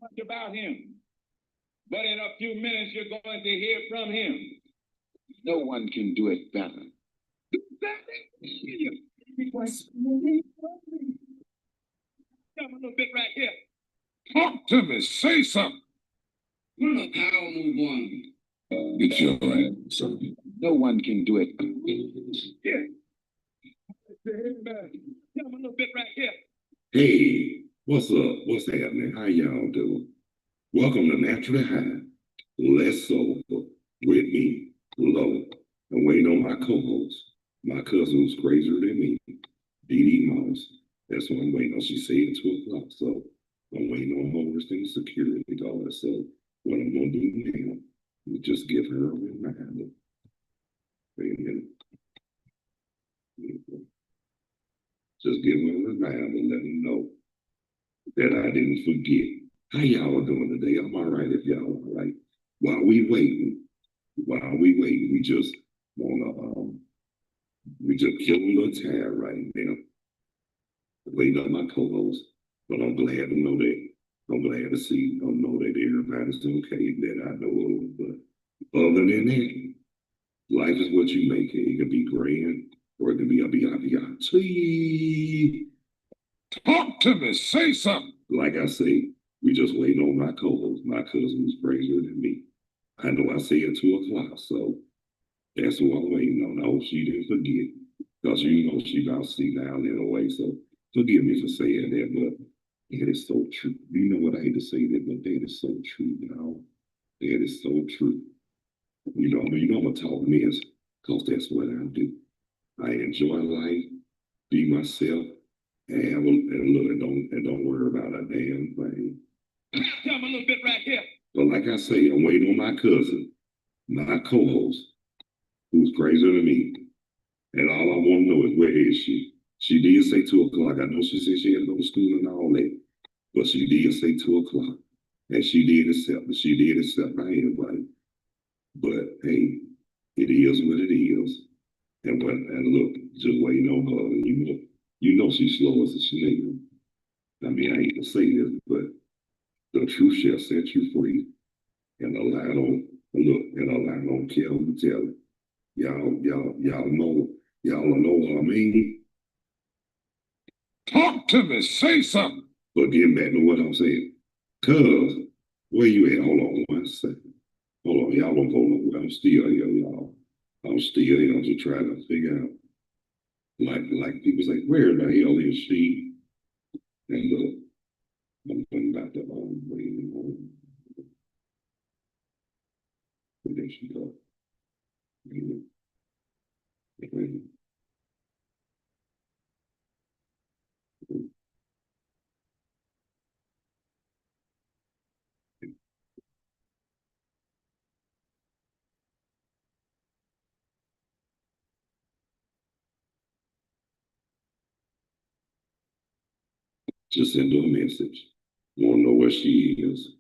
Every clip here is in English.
much about him, but in a few minutes you're going to hear from him. No one can do it better. Come a little bit right here. Talk to me. Say something. Look, I'll move on. It's your answer. No one can do it. Yeah. Come a little bit right here. Hey, what's up? What's happening? How y'all doing? Welcome to Naturally High. Less sober with me, Low. I'm waiting on my co-host, my cousin who's crazier than me, Dee Dee Mouse. That's what I'm waiting on. She said 2 o'clock, so I'm waiting on her and security guard. So what I'm gonna do now is just give her a reminder. Wait a minute. Just give her a reminder and let them know that I didn't forget. How y'all doing today? I'm all right if y'all all right. While we waiting, we just wanna we just kill a little time right now. Waiting on my co-host, but I'm glad to know that. I'm glad to see, I know that everybody's okay that I know of. But other than that, life is what you make it. It can be grand or it can be a B-I-B-I-T. Talk to me, say something. Like I say, we just waiting on my co-host, my cousin who's crazier than me. I know I said 2 o'clock, so that's what I'm waiting on. I hope she didn't forget. Because you know she about to see down in a way, so forgive me for saying that, but it is so true. You know what I hate to say that, but that is so true, you know. That is so true. You know I'm gonna talk mess, because that's what I do. I enjoy life, be myself, and have and look and don't worry about a damn thing. Come a little bit right here. But like I say, I'm waiting on my cousin, my co-host, who's crazier than me. And all I want to know is where is she? She did say 2 o'clock. I know she said she had to go to school and all that, but she did say 2 o'clock. And she did accept my invite. But hey, it is what it is. And look, just waiting on her. And you know she's slow as a snail. I mean, I hate to say this, but the truth shall set you free. And a lie don't care who tell it. Y'all know what I mean. Talk to me, say something. But getting back to what I'm saying. Cuz, where you at? Hold on 1 second. Hold on, y'all don't go nowhere. I'm still here, y'all. I'm still here. I'm just trying to figure out. Like people say, where the hell is she? And I'm thinking about the waiting on. Where did she go? Just send her a message. Want to know where she is.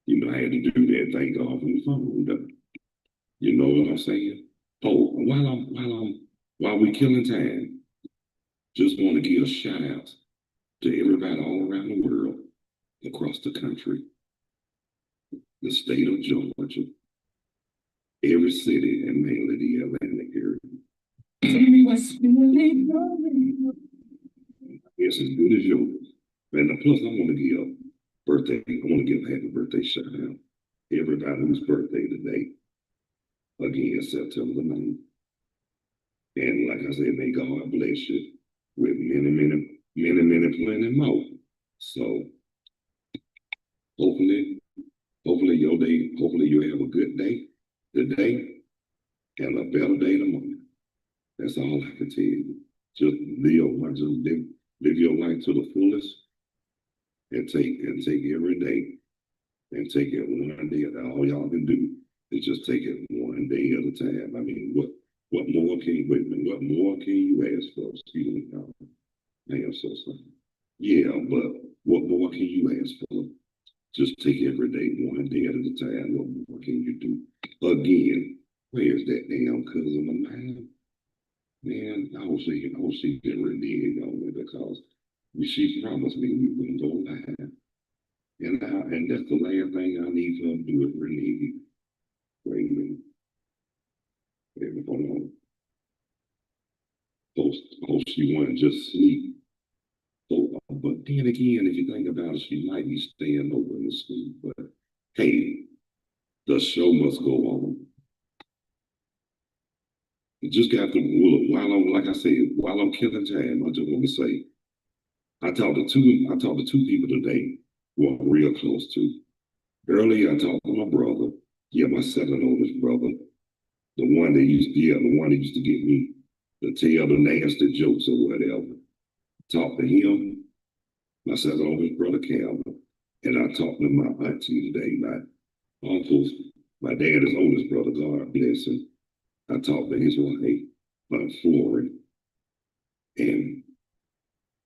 You know, I had to do that. Thank God for the phone. Though. You know what I'm saying? Oh, while we killing time, just want to give a shout out to everybody all around the world, across the country, the state of Georgia, every city, and mainly the Atlantic area. Yes, as good as yours. And plus, I want to give a happy birthday shout out. Everybody whose birthday today, again, September 9th. And like I said, may God bless you with many more. So hopefully your day, hopefully you have a good day today and a better day tomorrow. That's all I can tell you. Just live your life to the fullest and take every day and take it one day at a time. All y'all can do is just take it one day at a time. I mean, what more can you ask for? Excuse me, I am so sorry. Yeah, but what more can you ask for? Just take every day one day at a time. What more can you do? Again, where's that damn cousin of mine? Man, I was she didn't really dig on me because she promised me we wouldn't go live. And that's the last thing I need for her to do is really wait a minute. Hold on. Hope she wasn't just sleep. So, but then again, if you think about it, she might be staying over in the school. But hey, the show must go on. You just got to, while I'm, like I said, while I'm killing time, I just want to say, I talked to two people today who I'm real close to. Earlier, I talked to my brother, yeah, my second oldest brother, the one that used to get me to tell the nasty jokes or whatever. Talked to him, my second oldest brother, Calvin, and I talked to my auntie today, my uncles, my dad's oldest brother, God bless him. I talked to his wife, Florrie, and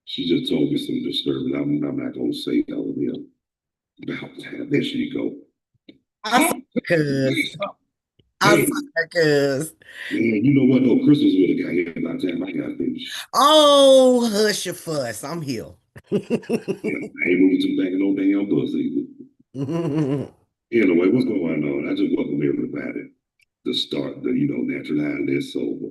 she just told me some disturbing. I'm not going to say all of them. About time. There she go. I'm sorry, cuz. I'm Hey, sorry, cuz. man, you know what? No, Christmas would have got here by the time I got finished. Oh, hush your fuss. I'm here. Yeah, I ain't moving to the back of no damn bus either. Anyway, what's going on? I just welcome everybody to start the, natural high list sober.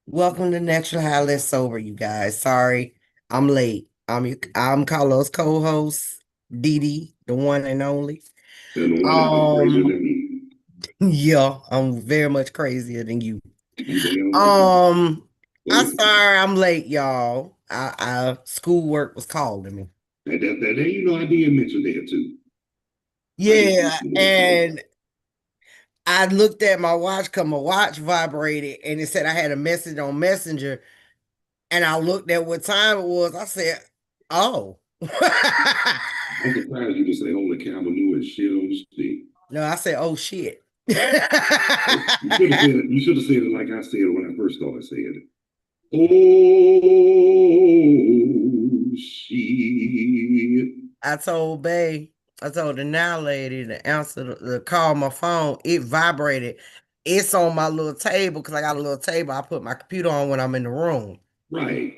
Welcome to Natural High Less Sober, you guys. Sorry, I'm late. I'm Carlos co-host, Dee Dee, the one and only. And the one that is crazier Um, than me. yeah, I'm very much crazier than you. You damn right. Um, I'm Well, sorry I'm late, y'all. I schoolwork was calling me. I did mention that too. I did Yeah, mention that too. and I looked at my watch because my watch vibrated and it said I had a message on Messenger. And I looked at what time it was. I said, oh. I'm surprised you to say, holy cow, manure and shit on the stick. No, I said, oh shit. You should have said it like I said when I first started saying it. Oh shit. I told the now lady to answer the call my phone. It vibrated. It's on my little table because I got a little table I put my computer on when I'm in the room. Right.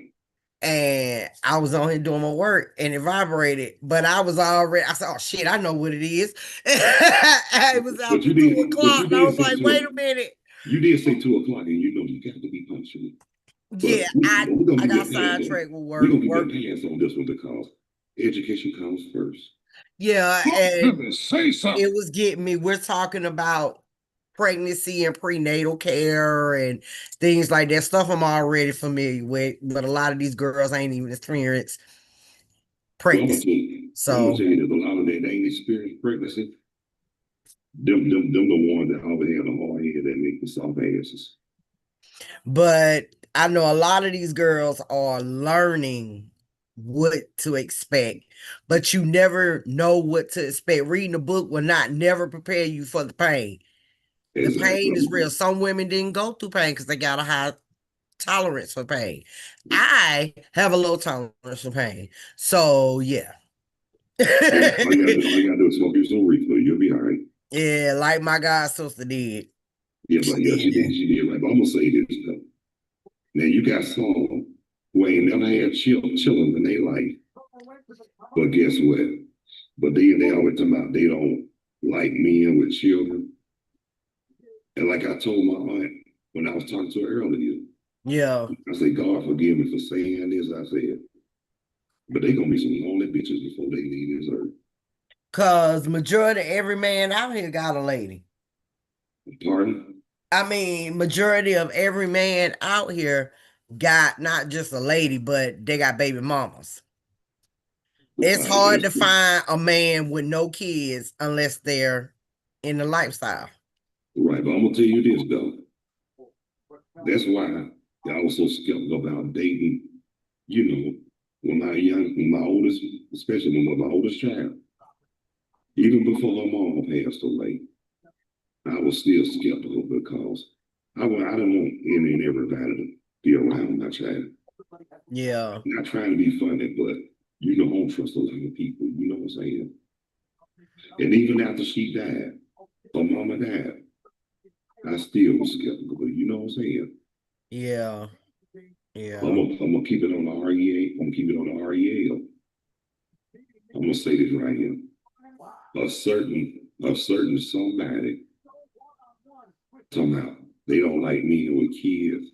And I was on here doing my work and it vibrated, but I said, oh shit, I know what it is. It was But after you 2 o'clock. you And I did was say like, wait a minute. you did say 2 o'clock and you know you got to be punctual. But Yeah, I we're gonna I give you a got pass on sidetracked with we're work. gonna give you a Work. pass on this one because education comes first. Yeah, and Say it something. was getting me. We're talking about pregnancy and prenatal care and things like that. Stuff I'm already familiar with, but a lot of these girls ain't even experienced Well, pregnancy. I'm gonna So, tell you there's a lot of that they ain't experienced pregnancy. Them the ones that always have a hard head that make the soft asses. but I know a lot of these girls are learning what to expect, but you never know what to expect. Reading a book will not never prepare you for the pain. The pain is Exactly. real. Some women didn't go through pain because they got a high tolerance for pain. I have a low tolerance for pain. So yeah. Yeah, all you gotta do is smoke you some reefer. You'll be all right. Yeah, like my god sister did. Yeah, but She yeah, did that. she did right. But I'm gonna say this though. Now you got some who ain't never had children in their life, but guess what? But they always talk about they don't like men with children. And like I told my aunt when I was talking to her earlier, Yeah. I said, God forgive me for saying this. I said, but they gonna be some lonely bitches before they leave this earth. Cause majority of every man out here got a lady. Pardon? I mean, majority of every man out here got not just a lady, but they got baby mamas. It's hard That's to find a man with no kids unless they're in the lifestyle. right. But I'm gonna tell you this though. That's why I was so skeptical about dating. You know, when my oldest, especially when my oldest child, even before her mom passed away, I was still skeptical because I didn't want any and everybody to be around my child. Yeah. Not trying to be funny, but I don't trust a lot of people. You know what I'm saying? And even after she died, her mama died, I still was skeptical. But you know what I'm saying? Yeah. Yeah. I'm gonna keep it on the REA. I'm gonna keep it on the REL. I'm gonna say this right here. A certain somebody talking about they don't like men with kids.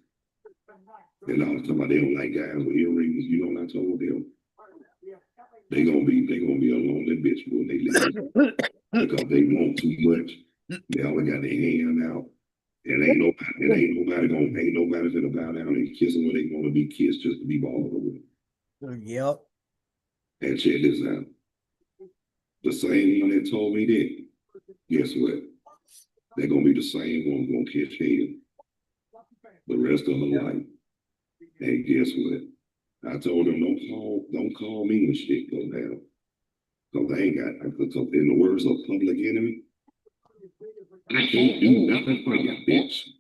And I was talking about they don't like guys with earrings. You know what I told them? They gonna be a lonely bitch when they leave because they want too much. They always got their hand out. And ain't nobody gonna bow down and kiss them when they want to be kissed just to be bothered with. Yep. And check this out. The same one that told me that, guess what? They're gonna be the same one gonna catch hell the rest of her life. And guess what? I told them don't call me when shit goes down. Cause they ain't got in the words of Public Enemy, I can't do nothing for you, bitch.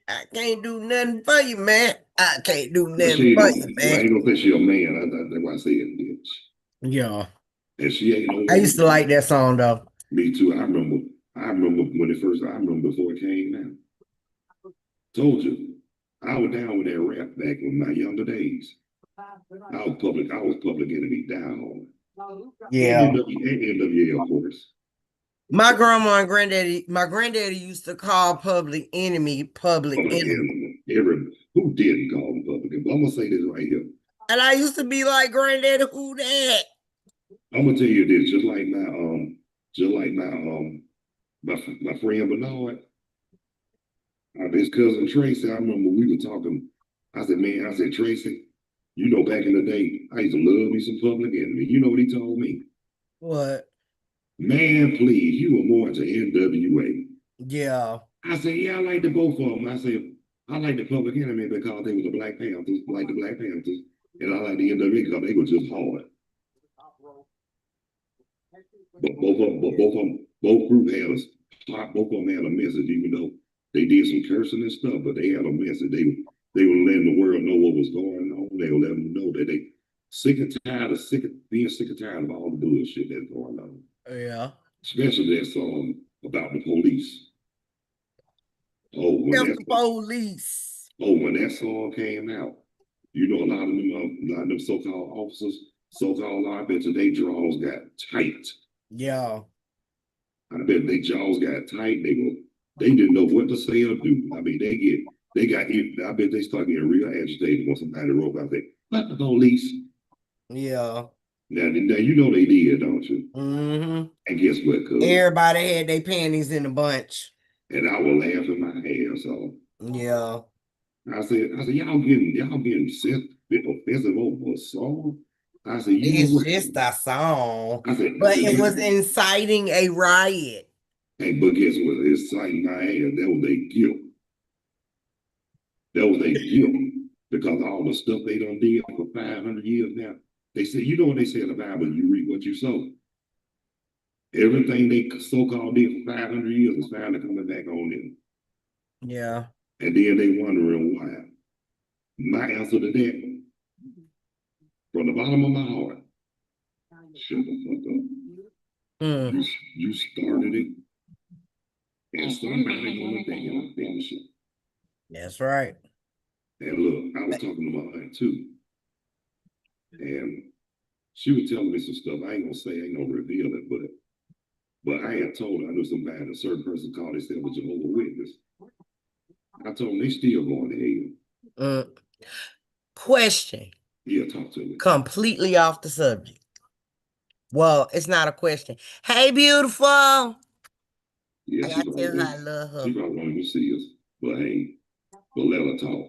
I can't do nothing for you, man. I can't do But nothing for you, I man. ain't gonna say she a man. That's why I said bitch. Yeah. And she ain't no woman. I used to like that song though. Me too. I remember when it first. I remember before it came out. Told you, I was down with that rap back in my younger days. I was Public Enemy down. Yeah. NWA, of course. My grandma and my granddaddy used to call Public Enemy Public Enemy. Who didn't call him Public Enemy? I'm gonna say this right here. And I used to be like, Granddaddy, who that? I'm gonna tell you this, just like my friend Bernard, his cousin Tracy. I remember we were talking. I said, Tracy, you know, back in the day, I used to love me some Public Enemy. You know what he told me? What? Man, please, you were more into NWA. Yeah. I said, yeah, I like the both of them. I said, I like the Public Enemy because they were the Black Panthers, like the Black Panthers, and I like the NWA because they were just hard. But both groups both of them had a message, even though they did some cursing and stuff, but they had a message. They were letting the world know what was going on. They were letting them know that they being sick and tired of all the bullshit that's going on. Yeah. Especially that song about the police. The police. When that song came out, you know, a lot of them so-called officers, so-called law, I bet you their jaws got tight. Yeah. I bet their jaws got tight. They didn't know what to say or do. I mean, I bet they start getting real agitated when somebody wrote out there, "What the police?" Yeah. Now you know they did, don't you? Mm-hmm. And guess what, cuz? Everybody had their panties in a bunch. And I was laughing my ass off. Yeah. I said, y'all getting offensive over a song? I said, it's just a song. I said, but it was inciting a riot. Hey, but guess what? It's inciting my ass. That was their guilt. That was their guilt because all the stuff they done did for 500 years now. They said, you know what they say in the Bible? You reap what you sow. Everything they so-called did for 500 years is finally coming back on them. Yeah. And then they wondering why. My answer to that, from the bottom of my heart, shut the fuck up. You started it, and somebody gonna damn finish it. That's right. And look, I was talking to my aunt too, and she was telling me some stuff. I ain't gonna reveal it, but I had told her I knew somebody, a certain person called themselves a Jehovah's Witness. I told them they still going to hell. Question. Yeah, talk to me. Completely off the subject. Well, it's not a question. Hey, beautiful. Yeah, I tell her I love her. She probably won't even see us, but hey, but let her talk.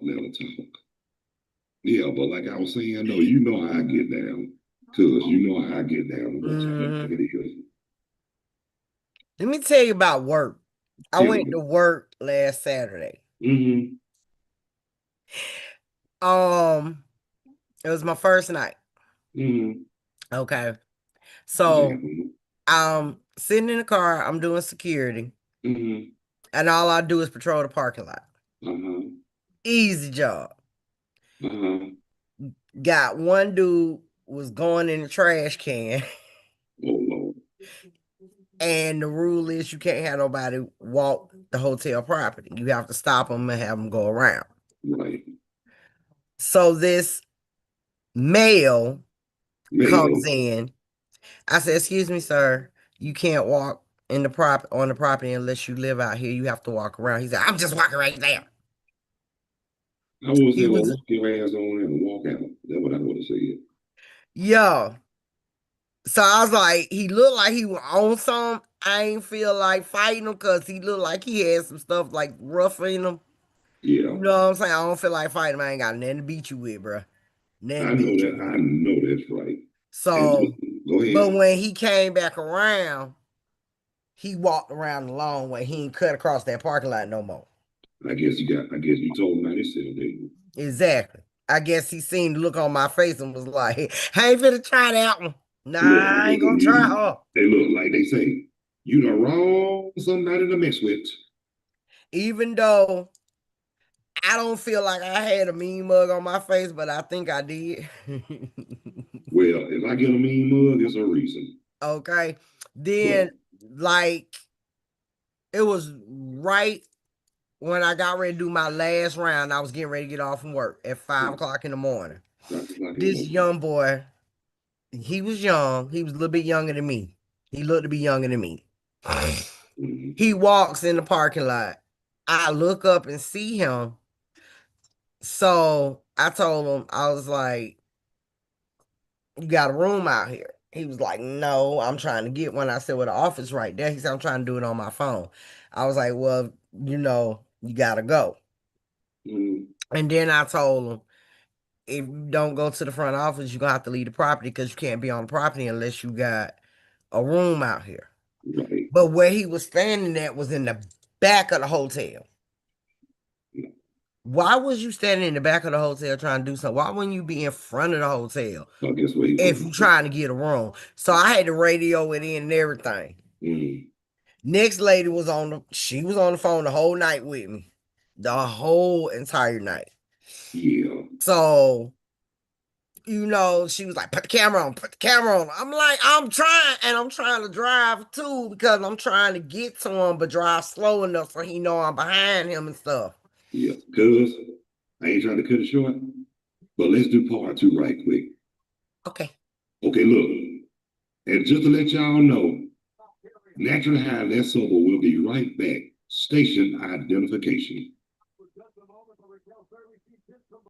Yeah, but like I was saying, no, you know how I get down, cause you know how I get down. Let me tell you about work. I went to work last Saturday. Mm-hmm. It was my first night. Mm-hmm. Okay. So I'm sitting in the car, I'm doing security. Mm-hmm. And all I do is patrol the parking lot. Uh-huh. Easy job. Uh-huh. Got one dude was going in the trash can. Oh Lord. And the rule is you can't have nobody walk the hotel property. You have to stop them and have them go around. Right. So this male comes in I said, excuse me, sir. You can't walk in the on the property unless you live out here. You have to walk around. He said, I'm just walking right there. I would He say, well, was, walk your ass on and walk out. That's what I would have said. yo. So I was like, he looked like he was on some. I ain't feel like fighting him because he looked like he had some stuff like rough in him. Yeah, You know what I'm saying? I don't feel like fighting him. I ain't got nothing to beat you with, bro. Nothing I to know beat you that. with. I know that's right. And So, go but ahead. when he came back around, he walked around the long way. He ain't cut across that parking lot no more. I guess you got. I guess you told him how they said it. Exactly. I guess he seen the look on my face and was like, I ain't finna try that one. Nah, Look, I ain't gonna try her. they look like they say you the wrong somebody to mess with. Even though I don't feel like I had a mean mug on my face, but I think I did. Well, if I get a mean mug, it's a reason. Okay. But Then, like, it was right when I got ready to do my last round. I was getting ready to get off from work at 5 o'clock in the morning. 5 o'clock in the This morning. young boy, he was young. He was a little bit younger than me. He looked to be younger than me. Mm-hmm. He walks in the parking lot. I look up and see him. So I told him, I was like, you got a room out here? He was like, no, I'm trying to get one. I said, well, the office right there. He said, I'm trying to do it on my phone. I was like, well, you gotta go. Mm-hmm. And then I told him, if you don't go to the front office, you're gonna have to leave the property because you can't be on the property unless you got a room out here. Right. But where he was standing at was in the back of the hotel. Why was you standing in the back of the hotel trying to do something? Why wouldn't you be in front of the hotel So guess what he if gonna you do? trying to get a room? So I had to radio it in and everything. Mm-hmm. Next lady she was on the phone the whole night with me. The whole entire night. Yeah. So, she was like, put the camera on, put the camera on. I'm like, I'm trying, and I'm trying to drive too because I'm trying to get to him, but drive slow enough so he know I'm behind him and stuff. Yeah. Cause I ain't trying to cut it short, but let's do part two right quick. Okay. Okay, look. And just to let y'all know, Natural High Less Sober will be right back. Station identification.